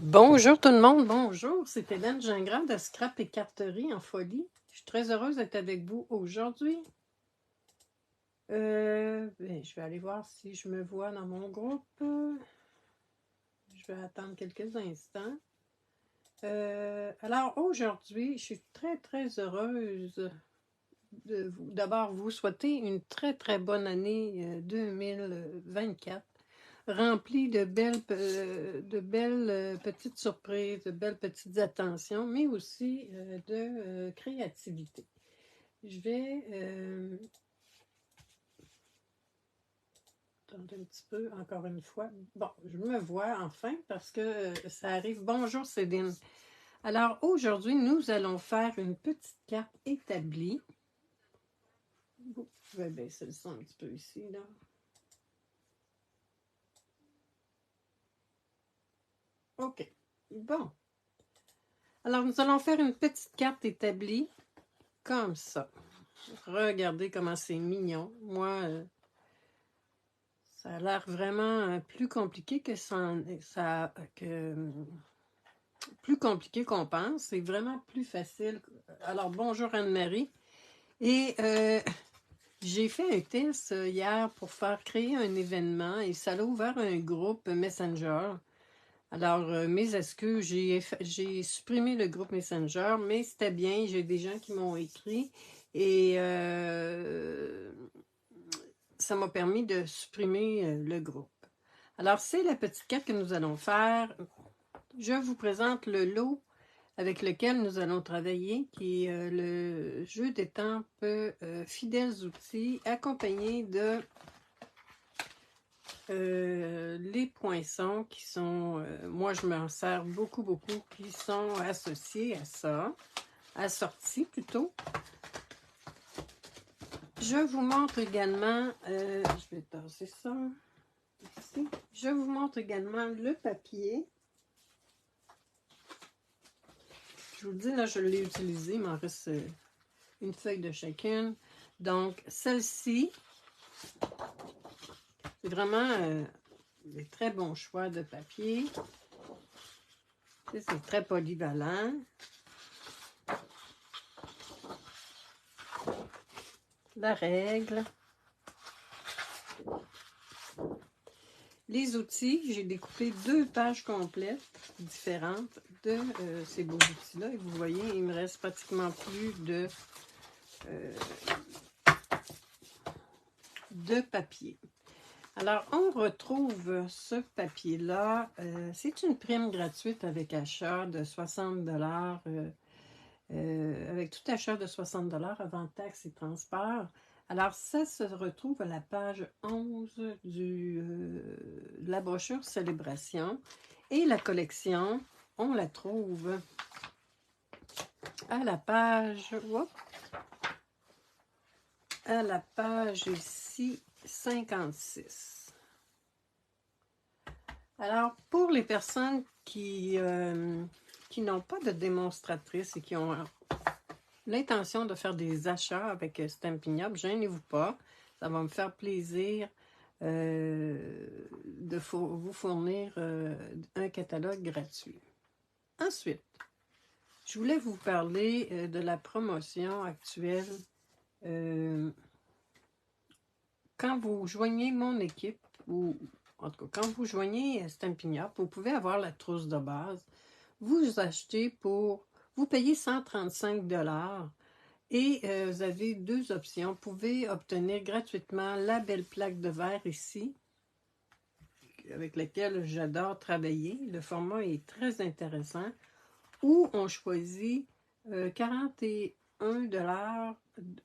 Bonjour tout le monde, bonjour, c'est Hélène Gingras de Scrap et Carterie en folie. Je suis très heureuse d'être avec vous aujourd'hui. Je vais aller voir si je me vois dans mon groupe. Je vais attendre quelques instants. Alors aujourd'hui, je suis très heureuse de d'abord vous souhaiter une très bonne année 2024. Rempli de belles petites surprises, de belles petites attentions, mais aussi de créativité. Je vais attendre un petit peu, encore une fois. Bon, je me vois enfin parce que ça arrive. Bonjour Céline. Alors aujourd'hui, nous allons faire une petite carte établie. Je vais baisser le son un petit peu ici, là. OK. Bon. Alors, nous allons faire une petite carte établie comme ça. Regardez comment c'est mignon. Moi, ça a l'air vraiment plus compliqué plus compliqué qu'on pense. C'est vraiment plus facile. Alors, bonjour Anne-Marie. Et j'ai fait un test hier pour faire créer un événement et ça a ouvert un groupe Messenger. Alors, mes excuses, j'ai supprimé le groupe Messenger, mais c'était bien. J'ai des gens qui m'ont écrit et ça m'a permis de supprimer le groupe. Alors, c'est la petite carte que nous allons faire. Je vous présente le lot avec lequel nous allons travailler, qui est le jeu d'étampes Fidèles Outils, accompagné de les poinçons qui sont, moi je m'en sers beaucoup, qui sont associés à ça, assortis plutôt. Je vous montre également, je vais tasser ça ici. Je vous montre également le papier. Je vous le dis, là, je l'ai utilisé, il m'en reste une feuille de chacune. Donc, celle-ci, c'est vraiment des très bons choix de papier. C'est très polyvalent. La règle. Les outils, j'ai découpé 2 pages complètes différentes de ces beaux outils-là. Et vous voyez, il me reste pratiquement plus de papier. Alors, on retrouve ce papier-là. C'est une prime gratuite avec achat de 60 avec tout achat de 60 avant taxes et transport. Alors, ça se retrouve à la page 11 de la brochure Célébration. Et la collection, on la trouve à la page, ici, 56. Alors, pour les personnes qui n'ont pas de démonstratrice et qui ont l'intention de faire des achats avec Stampin' Up, gênez-vous pas. Ça va me faire plaisir de vous fournir un catalogue gratuit. Ensuite, je voulais vous parler de la promotion actuelle. Quand vous joignez mon équipe, ou en tout cas, quand vous joignez Stampin' Up, vous pouvez avoir la trousse de base. Vous achetez vous payez 135 $ et vous avez 2 options. Vous pouvez obtenir gratuitement la belle plaque de verre ici, avec laquelle j'adore travailler. Le format est très intéressant. Ou on choisit 41 $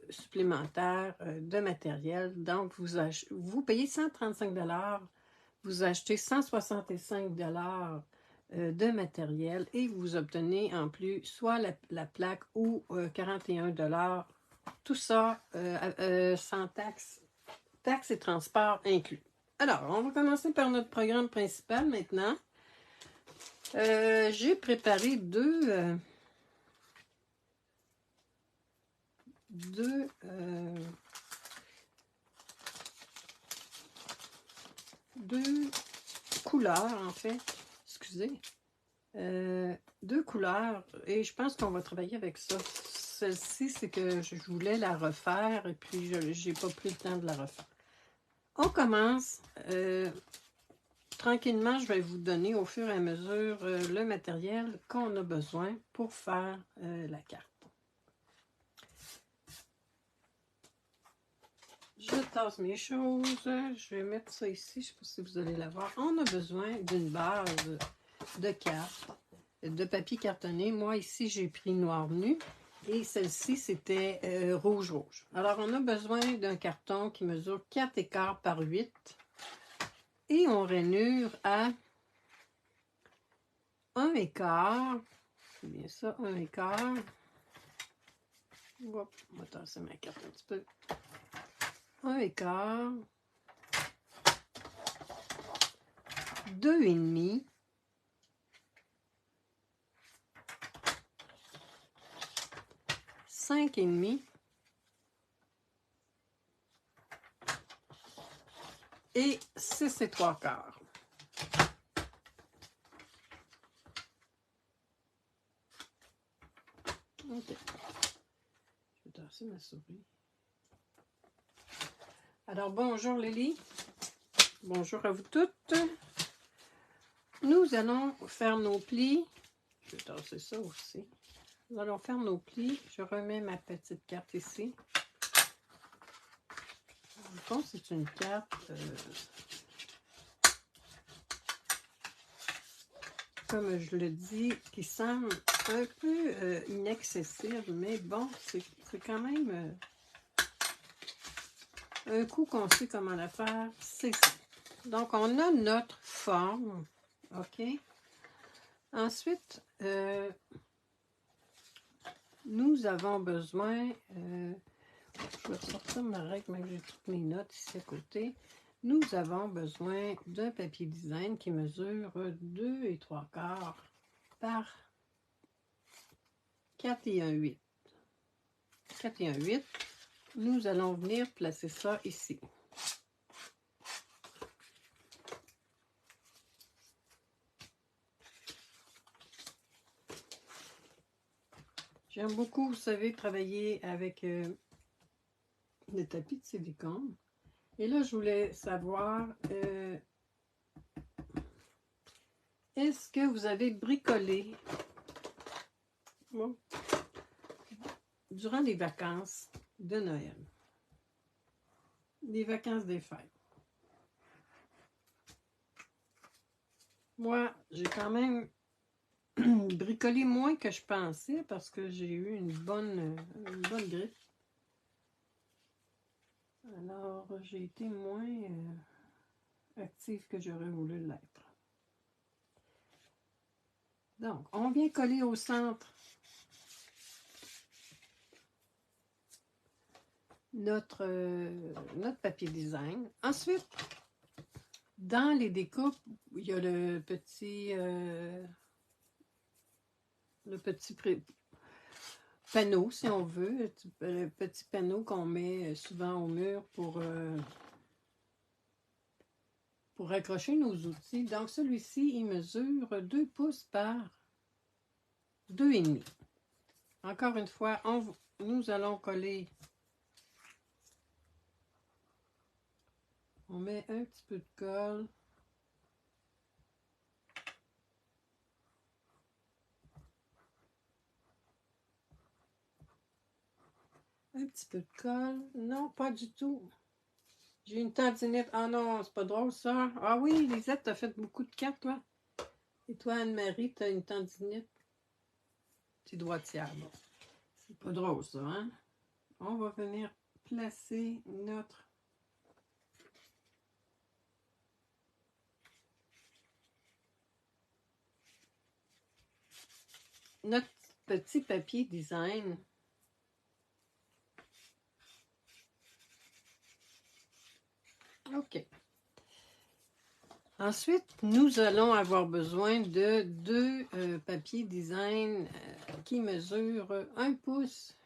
supplémentaires de matériel. Donc, vous payez 135 $, vous achetez 165 $ de matériel et vous obtenez en plus soit la plaque ou 41 $. Tout ça sans taxes et transport inclus. Alors, on va commencer par notre programme principal maintenant. J'ai préparé deux couleurs, en fait. Excusez. deux couleurs et je pense qu'on va travailler avec ça. Celle-ci, c'est que je voulais la refaire et puis je n'ai pas pris le temps de la refaire. On commence. Tranquillement, je vais vous donner au fur et à mesure le matériel qu'on a besoin pour faire la carte. Je tasse mes choses. Je vais mettre ça ici. Je ne sais pas si vous allez la voir. On a besoin d'une base de cartes, de papier cartonné. Moi, ici, j'ai pris noir nu. Et celle-ci, c'était rouge-rouge. Alors, on a besoin d'un carton qui mesure 4 écarts par 8. Et on rainure à 1 écart. C'est bien ça, 1 écart. Hop, on va tasser ma carte un petit peu. 1 écart. 2,5. 5,5. Et 6 et 3 quarts. OK. Je vais tasser ma souris. Alors, bonjour Lily. Bonjour à vous toutes. Nous allons faire nos plis. Je vais tasser ça aussi. Nous allons faire nos plis. Je remets ma petite carte ici. En fond, c'est une carte comme je le dis, qui semble un peu inaccessible, mais bon, c'est quand même un coup qu'on sait comment la faire, c'est ça. Donc, on a notre forme, OK? Ensuite, nous avons besoin, je vais sortir ma règle, mais j'ai toutes mes notes ici à côté. Nous avons besoin d'un papier design qui mesure 2 et 3 quarts par 4 et 1/8. 4 et 1/8. Nous allons venir placer ça ici. J'aime beaucoup, vous savez, travailler avec le tapis de silicone. Et là, je voulais savoir, est-ce que vous avez bricolé durant les vacances de Noël? Les vacances des fêtes. Moi, j'ai quand même bricolé moins que je pensais parce que j'ai eu une bonne griffe. Alors, j'ai été moins active que j'aurais voulu l'être. Donc, on vient coller au centre notre papier design. Ensuite, dans les découpes, il y a le petit panneau, si on veut, le petit panneau qu'on met souvent au mur pour accrocher nos outils. Donc, celui-ci, il mesure 2 pouces par 2,5. Encore une fois, nous allons coller. On met un petit peu de colle. Un petit peu de colle. Non, pas du tout. J'ai une tendinite. Ah non, c'est pas drôle ça. Ah oui, Lisette, t'as fait beaucoup de cartes, toi. Et toi, Anne-Marie, t'as une tendinite. Tu droitière, bon. C'est pas drôle ça, hein? On va venir placer notre petit papier design. OK. Ensuite, nous allons avoir besoin de 2 papiers design qui mesurent 1 pouce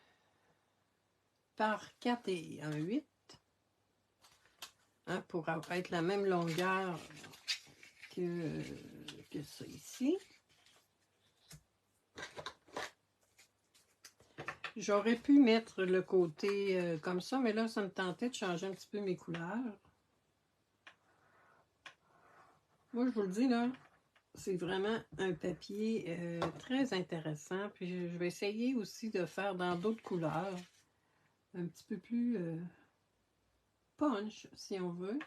par 4 et 1/8. Hein, pour être la même longueur que ça ici. J'aurais pu mettre le côté comme ça, mais là, ça me tentait de changer un petit peu mes couleurs. Moi, je vous le dis, là, c'est vraiment un papier très intéressant. Puis je vais essayer aussi de faire dans d'autres couleurs, un petit peu plus punch, si on veut.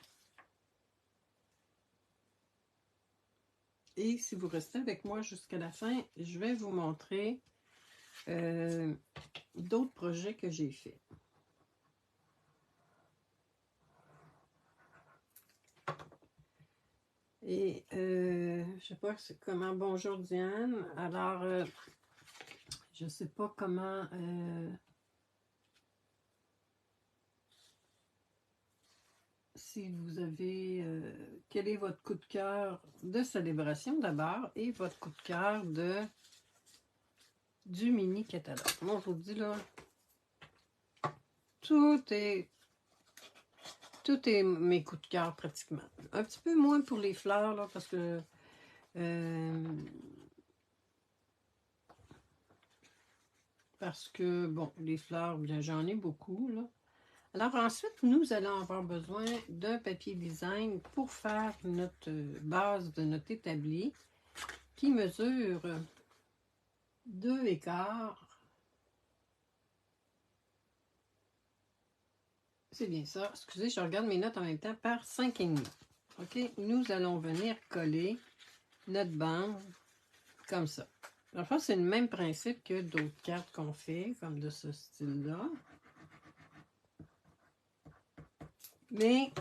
Et si vous restez avec moi jusqu'à la fin, je vais vous montrer d'autres projets que j'ai faits. Et je sais pas comment. Bonjour Diane. Alors, je sais pas comment. Si vous avez. Quel est votre coup de cœur de célébration d'abord et votre coup de cœur du mini catalogue. Moi, je vous dis là, tout est mes coups de cœur pratiquement. Un petit peu moins pour les fleurs, là, parce que bon, les fleurs, bien, j'en ai beaucoup, là. Alors ensuite, nous allons avoir besoin d'un papier design pour faire notre base de notre établi qui mesure 2,25. C'est bien ça. Excusez, je regarde mes notes en même temps par 5,5. OK? Nous allons venir coller notre bande comme ça. Enfin, c'est le même principe que d'autres cartes qu'on fait, comme de ce style-là. Mais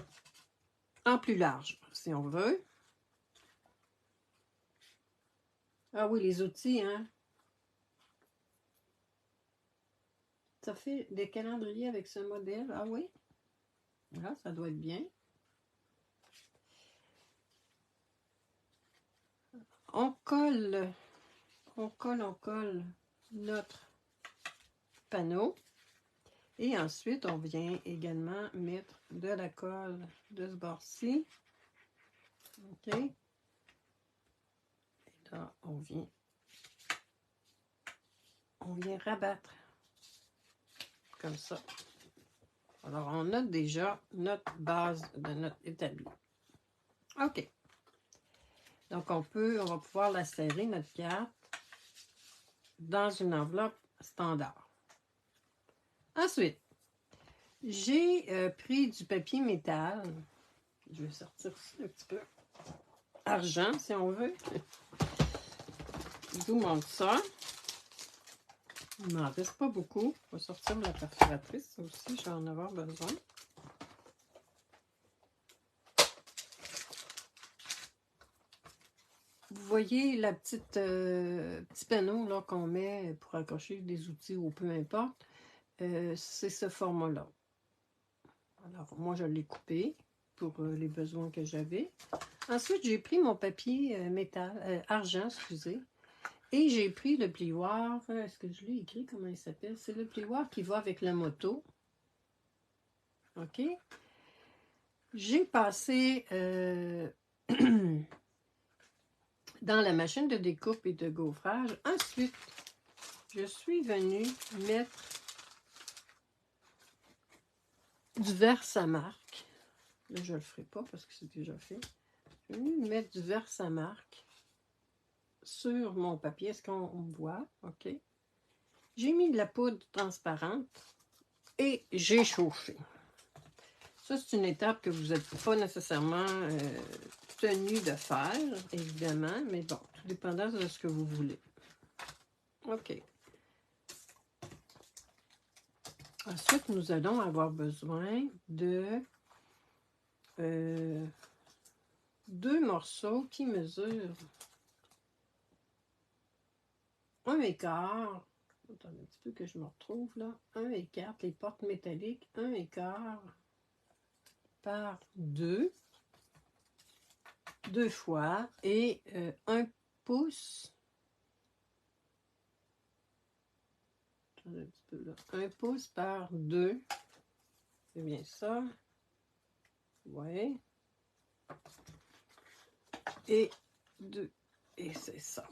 en plus large, si on veut. Ah oui, les outils, hein? Ça fait des calendriers avec ce modèle. Ah oui? Là, ça doit être bien. On colle notre panneau. Et ensuite, on vient également mettre de la colle de ce bord-ci. OK? Et là, on vient rabattre comme ça. Alors, on a déjà notre base de notre établi. OK. Donc, on va pouvoir la serrer, notre carte, dans une enveloppe standard. Ensuite, j'ai pris du papier métal. Je vais sortir ça un petit peu. Argent, si on veut. Je vous montre ça. Il m'en reste pas beaucoup. Je vais sortir ma perforatrice. Ça aussi, je vais en avoir besoin. Vous voyez la petite petit panneau là qu'on met pour accrocher des outils ou peu importe. C'est ce format-là. Alors, moi, je l'ai coupé pour les besoins que j'avais. Ensuite, j'ai pris mon papier argent, excusez, et j'ai pris le plioir. Est-ce que je l'ai écrit? Comment il s'appelle? C'est le plioir qui va avec la moto. OK? J'ai passé dans la machine de découpe et de gaufrage. Ensuite, je suis venue mettre du Versamark. Là, je ne le ferai pas parce que c'est déjà fait. Je suis venue mettre du Versamark sur mon papier. Est-ce qu'on voit? OK. J'ai mis de la poudre transparente et j'ai chauffé. Ça, c'est une étape que vous n'êtes pas nécessairement tenu de faire, évidemment, mais bon, tout dépendant de ce que vous voulez. OK. Ensuite, nous allons avoir besoin de 2 morceaux qui mesurent 1,25. Attendez un petit peu que je me retrouve là. 1,4, les portes métalliques, 1,15 par 2. 2 fois. Et 1 pouce. Attendez un petit peu là. 1 pouce par 2. C'est bien ça. Ouais. Et 2. Et c'est ça.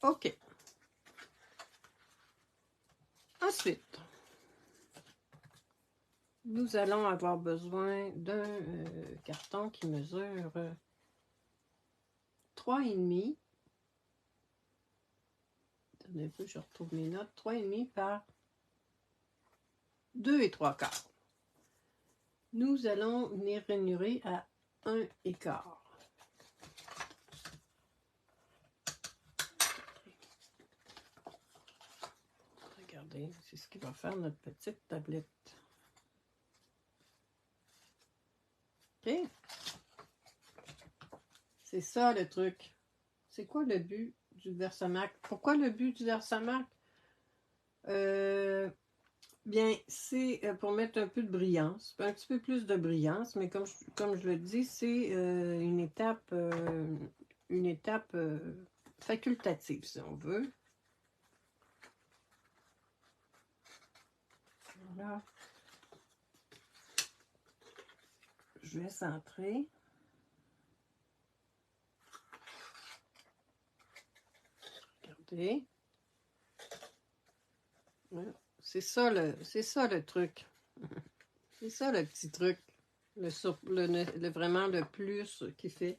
OK. Ensuite, nous allons avoir besoin d'un carton qui mesure 3,5. Attendez un peu, je retrouve mes notes. 3,5 par 2 3/4. Nous allons venir ranurer à 1/4. Regardez, c'est ce qui va faire notre petite tablette. OK? C'est ça le truc. C'est quoi le but du Versamark? Pourquoi le but du Versamark? Bien, c'est pour mettre un peu de brillance, un petit peu plus de brillance, mais comme je le dis, c'est une étape facultative, si on veut. Voilà. Je vais centrer. Regardez. Voilà. C'est ça le truc. C'est ça le petit truc. Vraiment le plus qui fait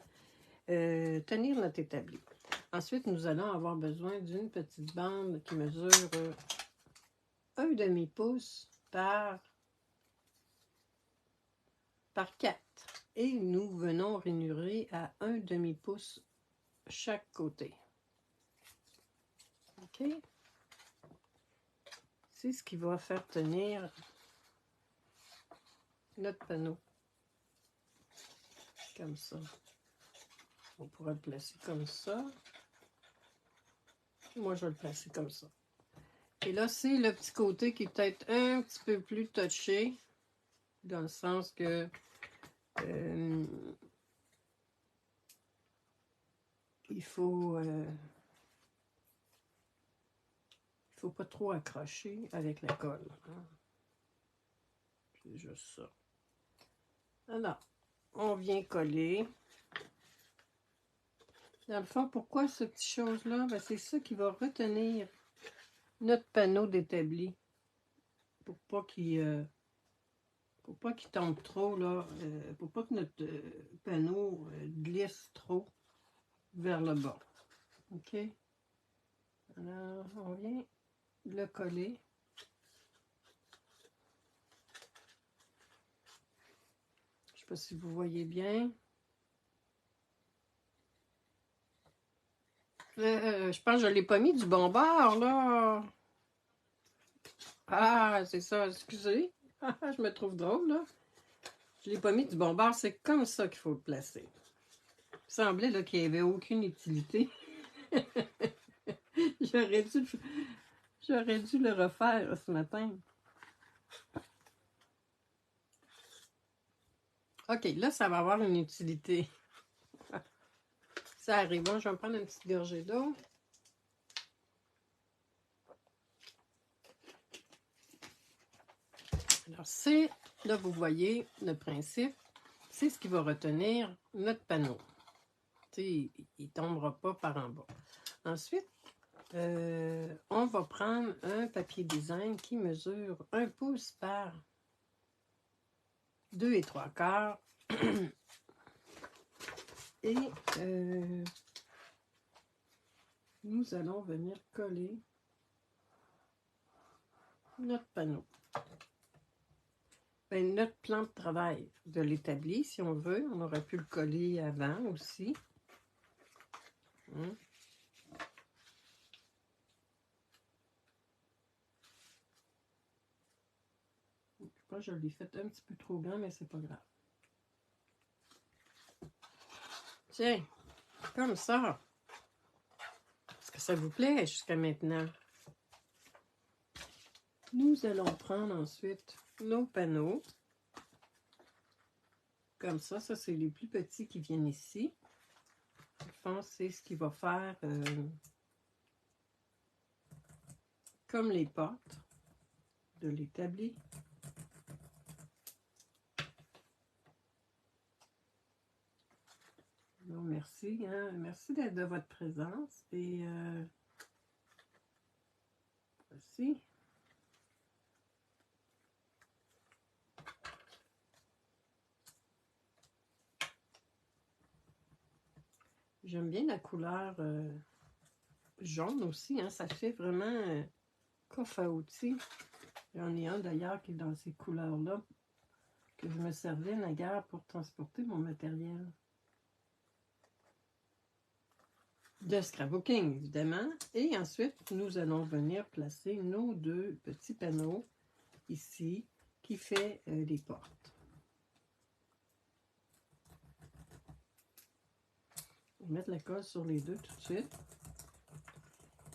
tenir notre établi. Ensuite, nous allons avoir besoin d'une petite bande qui mesure 1/2 pouce par 4. Et nous venons ranurer à 1/2 pouce chaque côté. OK? C'est ce qui va faire tenir notre panneau. Comme ça. On pourra le placer comme ça. Moi, je vais le placer comme ça. Et là, c'est le petit côté qui est peut-être un petit peu plus touché, dans le sens que il faut pas trop accrocher avec la colle. Hein. C'est juste ça. Alors, on vient coller. Dans le fond, pourquoi ce petit chose-là? Ben, c'est ça qui va retenir notre panneau d'établi. Pour pas qu'il tombe trop, là. Pour pas que notre panneau glisse trop vers le bas. OK? Alors, on vient le coller. Je sais pas si vous voyez bien. Je pense que je ne l'ai pas mis du bon bord, là. Ah, c'est ça, excusez. Je me trouve drôle, là. Je ne l'ai pas mis du bon bord, c'est comme ça qu'il faut le placer. Il semblait là, qu'il n'y avait aucune utilité. J'aurais dû le refaire ce matin. OK, là, ça va avoir une utilité. Ça arrive. Bon, je vais me prendre une petite gorgée d'eau. Alors, c'est, là, vous voyez le principe. C'est ce qui va retenir notre panneau. Il ne tombera pas par en bas. Ensuite, on va prendre un papier design qui mesure 1 pouce par 2 3/4. Et nous allons venir coller notre panneau. Ben, notre plan de travail de l'établi, si on veut. On aurait pu le coller avant aussi. Hein? Je crois que je l'ai fait un petit peu trop grand, mais c'est pas grave. Tiens, comme ça. Est-ce que ça vous plaît jusqu'à maintenant? Nous allons prendre ensuite nos panneaux. Comme ça, c'est les plus petits qui viennent ici. Je pense que c'est ce qui va faire comme les portes de l'établi. Non, merci. Hein? Merci de votre présence. Et voici. J'aime bien la couleur jaune aussi, hein, ça fait vraiment coffre à outils. J'en ai un d'ailleurs qui est dans ces couleurs-là, que je me servais naguère pour transporter mon matériel. De scrapbooking, évidemment. Et ensuite, nous allons venir placer nos deux petits panneaux ici qui fait les portes. Je vais mettre la colle sur les deux tout de suite.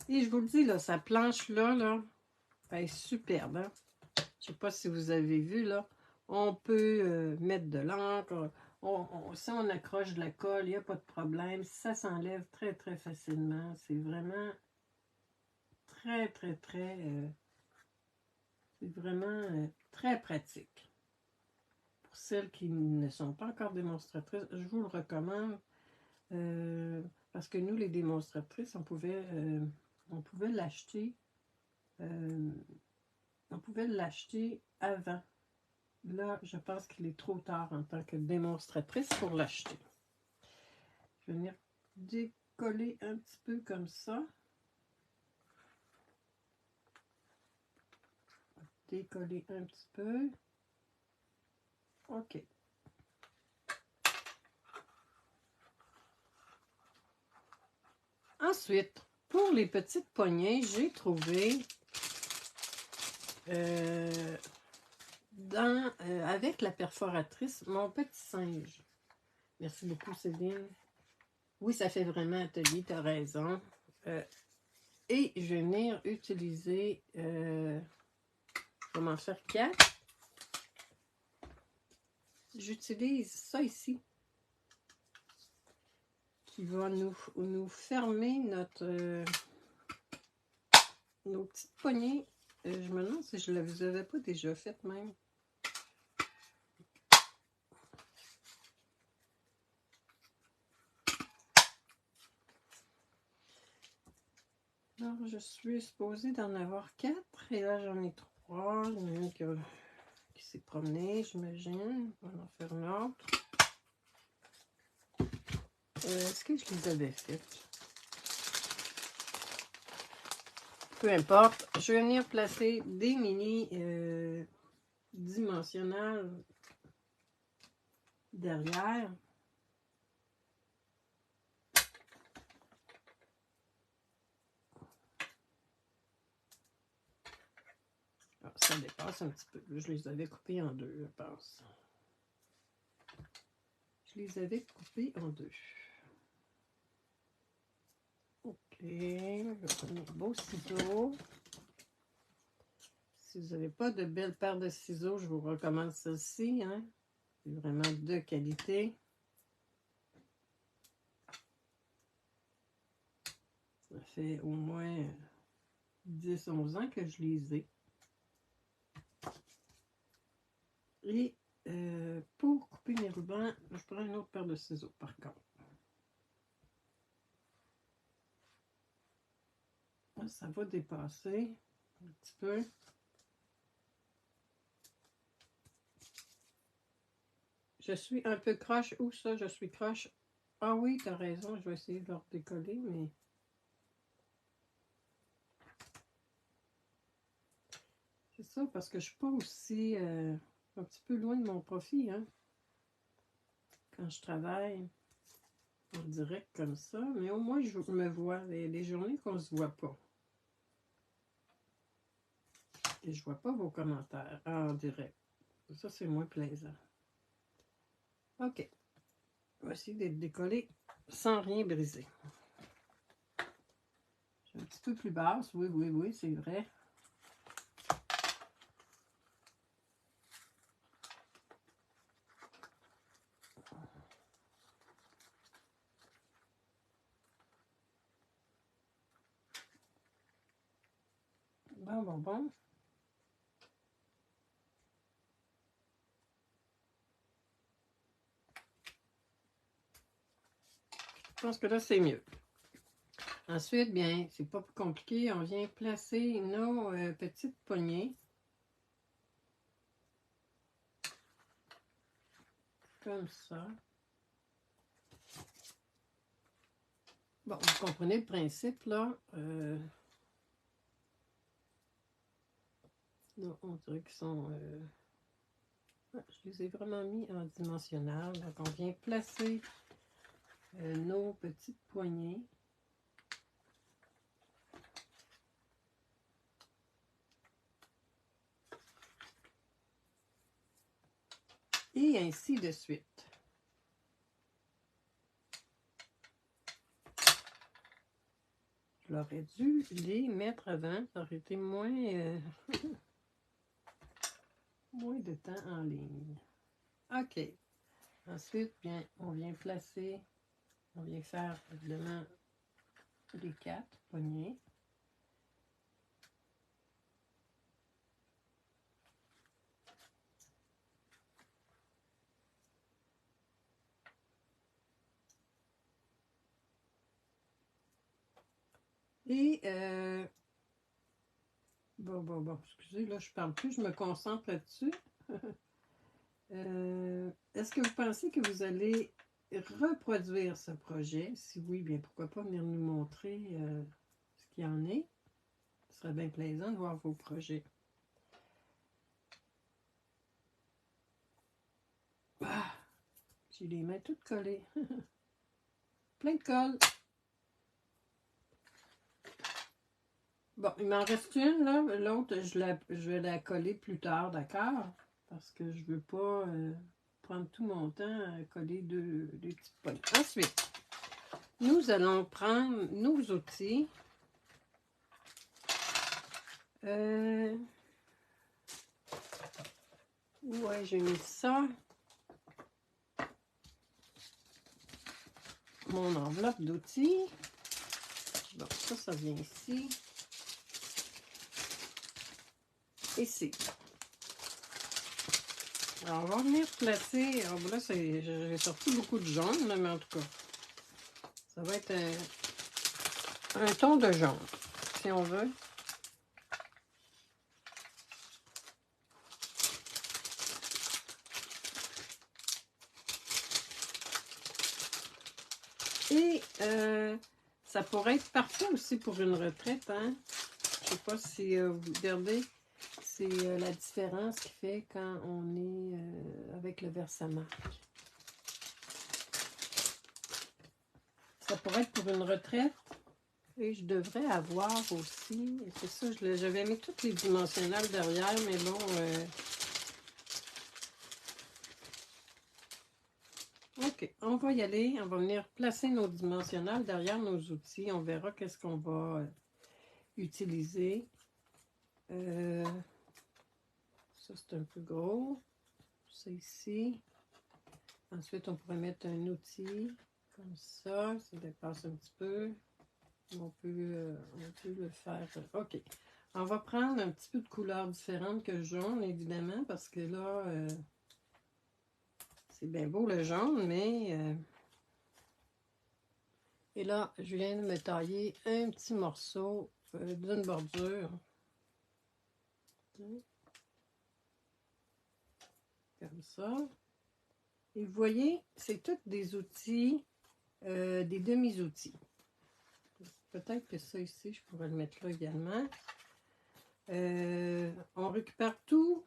Et je vous le dis, là, sa planche-là, elle est superbe. Hein? Je sais pas si vous avez vu, là. On peut mettre de l'encre. Si on accroche de la colle, il n'y a pas de problème. Ça s'enlève très, très facilement. C'est vraiment très, très, très... c'est vraiment très pratique. Pour celles qui ne sont pas encore démonstratrices, je vous le recommande. Parce que nous, les démonstratrices, on pouvait l'acheter. On pouvait l'acheter avant. Là, je pense qu'il est trop tard en tant que démonstratrice pour l'acheter. Je vais venir décoller un petit peu comme ça. Décoller un petit peu. OK. Ensuite, pour les petites poignées, j'ai trouvé avec la perforatrice mon petit singe. Merci beaucoup, Céline. Oui, ça fait vraiment atelier, tu as raison. Et je vais venir utiliser, je vais m'en faire 4. J'utilise ça ici, qui va nous fermer nos petites poignées. Je me demande si je ne les avais pas déjà faites même. Alors, je suis supposée d'en avoir 4, et là, j'en ai 3. Il y en a une qui s'est promenée, j'imagine. On va en faire une autre. Est-ce que je les avais faites? Peu importe. Je vais venir placer des mini dimensionnels derrière. Alors, ça dépasse un petit peu. Je les avais coupés en deux, je pense. Je les avais coupés en deux. OK. Je vais prendre un beau ciseau. Si vous n'avez pas de belle paire de ciseaux, je vous recommande celle-ci. Hein? C'est vraiment de qualité. Ça fait au moins 10-11 ans que je les ai. Et pour couper mes rubans, je prends une autre paire de ciseaux par contre. Là, ça va dépasser un petit peu. Je suis un peu croche. Où ça, je suis croche? Ah oui, tu as raison, je vais essayer de leur décoller, mais... C'est ça, parce que je suis pas aussi... un petit peu loin de mon profit, hein. Quand je travaille en direct comme ça, mais au moins je me vois les journées qu'on ne se voit pas. Et je vois pas vos commentaires en direct. Ça, c'est moins plaisant. OK. On va essayer d'être décollé sans rien briser. Je suis un petit peu plus basse. Oui, oui, oui, c'est vrai. Bon, bon, bon. Je pense que là, c'est mieux. Ensuite, bien, c'est pas plus compliqué. On vient placer nos petites poignées. Comme ça. Bon, vous comprenez le principe, là. Là, on dirait qu'ils sont... je les ai vraiment mis en dimensionnel. Donc, on vient placer nos petites poignées. Et ainsi de suite. J'aurais dû les mettre avant. Ça aurait été moins, moins de temps en ligne. OK. Ensuite, bien, on vient placer, on vient faire évidemment les 4 poignées. Et, bon, excusez, là, je parle plus, je me concentre là-dessus. Est-ce que vous pensez que vous allez reproduire ce projet? Si oui, bien, pourquoi pas venir nous montrer ce qu'il y en est? Ce serait bien plaisant de voir vos projets. Ah, j'ai les mains toutes collées. Plein de colle. Bon, il m'en reste une, là. L'autre, je vais la coller plus tard, d'accord? Parce que je veux pas prendre tout mon temps à coller des petites poignées. Ensuite, nous allons prendre nos outils. Ouais, j'ai mis ça. Mon enveloppe d'outils. Bon, ça vient ici. Ici. Alors, on va venir placer. Alors, là, j'ai sorti beaucoup de jaune, là, mais en tout cas, ça va être un ton de jaune, si on veut. Et ça pourrait être parfait aussi pour une retraite, hein? Je ne sais pas si vous regardez, c'est la différence qu'il fait quand on est avec le versement. Ça pourrait être pour une retraite. Et je devrais avoir aussi, c'est ça, j'avais mis toutes les dimensionnels derrière, mais bon, OK, on va y aller, on va venir placer nos dimensionnels derrière nos outils, on verra qu'est-ce qu'on va utiliser. Ça, c'est un peu gros, c'est ici. Ensuite, on pourrait mettre un outil comme ça dépasse un petit peu. On peut le faire. OK. On va prendre un petit peu de couleur différente que le jaune, évidemment, parce que là, c'est bien beau le jaune, mais... Et là, je viens de me tailler un petit morceau d'une bordure. Comme ça. Et vous voyez, c'est tous des outils, des demi-outils. Peut-être que ça ici, je pourrais le mettre là également. On récupère tout.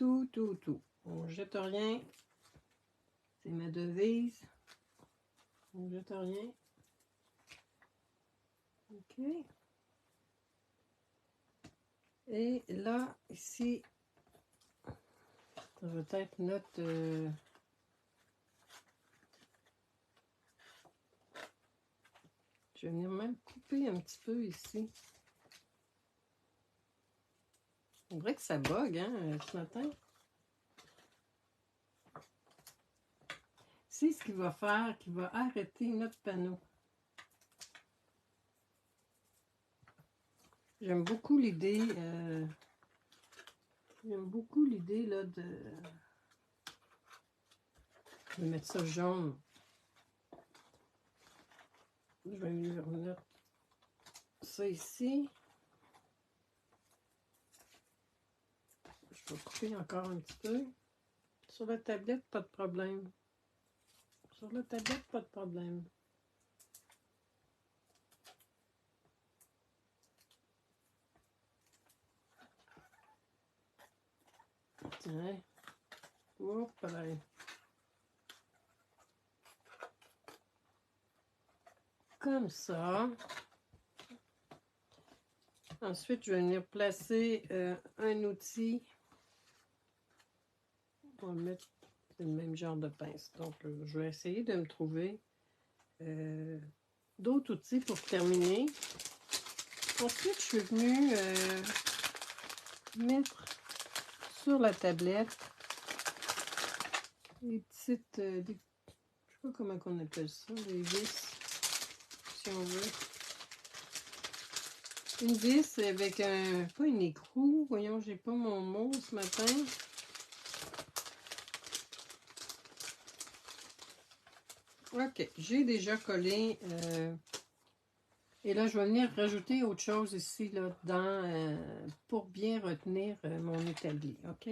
On ne jette rien. C'est ma devise. On ne jette rien. OK. Et là, ici, ça va être notre... je vais venir même couper un petit peu ici. On dirait que ça bug, hein, ce matin. C'est ce qu'il va faire, qui va arrêter notre panneau. J'aime beaucoup l'idée... j'aime beaucoup l'idée, là, de mettre ça jaune. Je vais lui remettre ça ici. Je vais couper encore un petit peu. Sur la tablette, pas de problème. Sur la tablette, pas de problème. Hein? Hop là. Comme ça. Ensuite, je vais venir placer un outil. On va mettre le même genre de pince. Donc, je vais essayer de me trouver d'autres outils pour terminer. Ensuite, je suis venue mettre sur la tablette des petites, je sais pas comment on appelle ça, des vis, si on veut. Une vis avec un, pas une écrou, voyons, j'ai pas mon mot ce matin. Ok, j'ai déjà collé, et là je vais venir rajouter autre chose ici, là, pour bien retenir mon établi, ok?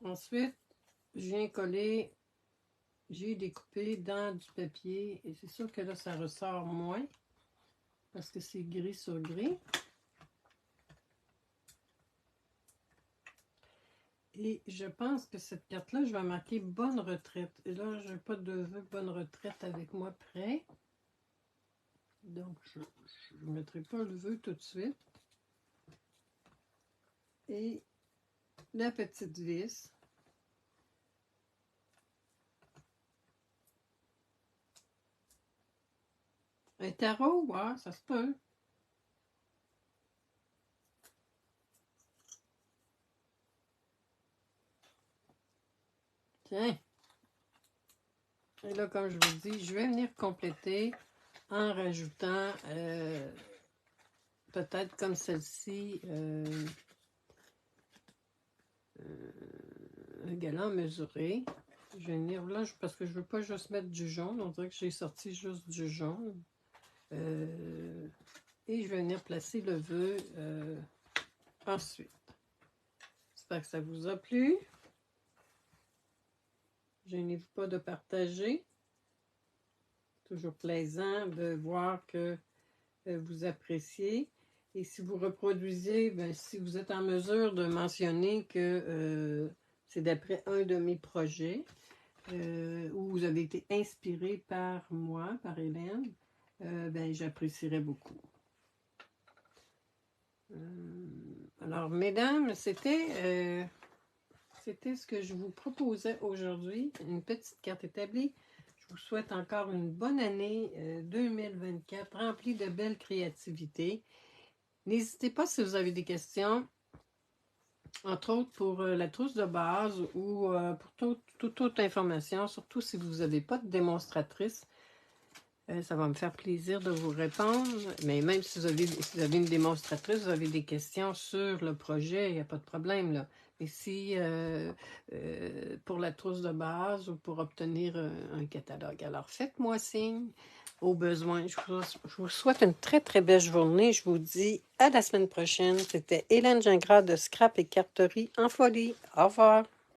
Ensuite, je viens coller, j'ai découpé dans du papier, et c'est sûr que là ça ressort moins, parce que c'est gris sur gris. Et je pense que cette carte-là, je vais marquer bonne retraite. Et là, je n'ai pas de vœu bonne retraite avec moi prêt. Donc, je ne mettrai pas le vœu tout de suite. Et la petite vis. Un tarot, ouais, ça se peut. Tiens. Et là, comme je vous dis, je vais venir compléter en rajoutant peut-être comme celle-ci un galant mesuré. Je vais venir là parce que je ne veux pas juste mettre du jaune. On dirait que j'ai sorti juste du jaune. Et je vais venir placer le vœu ensuite. J'espère que ça vous a plu. Gênez-vous pas de partager. Toujours plaisant de voir que vous appréciez. Et si vous reproduisez, ben, si vous êtes en mesure de mentionner que c'est d'après un de mes projets, où vous avez été inspiré par moi, par Hélène, ben, j'apprécierais beaucoup. Alors, mesdames, c'était ce que je vous proposais aujourd'hui, une petite carte établie. Je vous souhaite encore une bonne année 2024, remplie de belle créativité. N'hésitez pas si vous avez des questions, entre autres pour la trousse de base ou pour toute autre information, surtout si vous n'avez pas de démonstratrice. Ça va me faire plaisir de vous répondre, mais même si vous avez une démonstratrice, vous avez des questions sur le projet, il n'y a pas de problème, là. Mais si pour la trousse de base ou pour obtenir un catalogue, alors faites-moi signe au besoin. Je vous souhaite une très très belle journée. Je vous dis à la semaine prochaine. C'était Hélène Gingras de Scrap et Carterie en folie. Au revoir.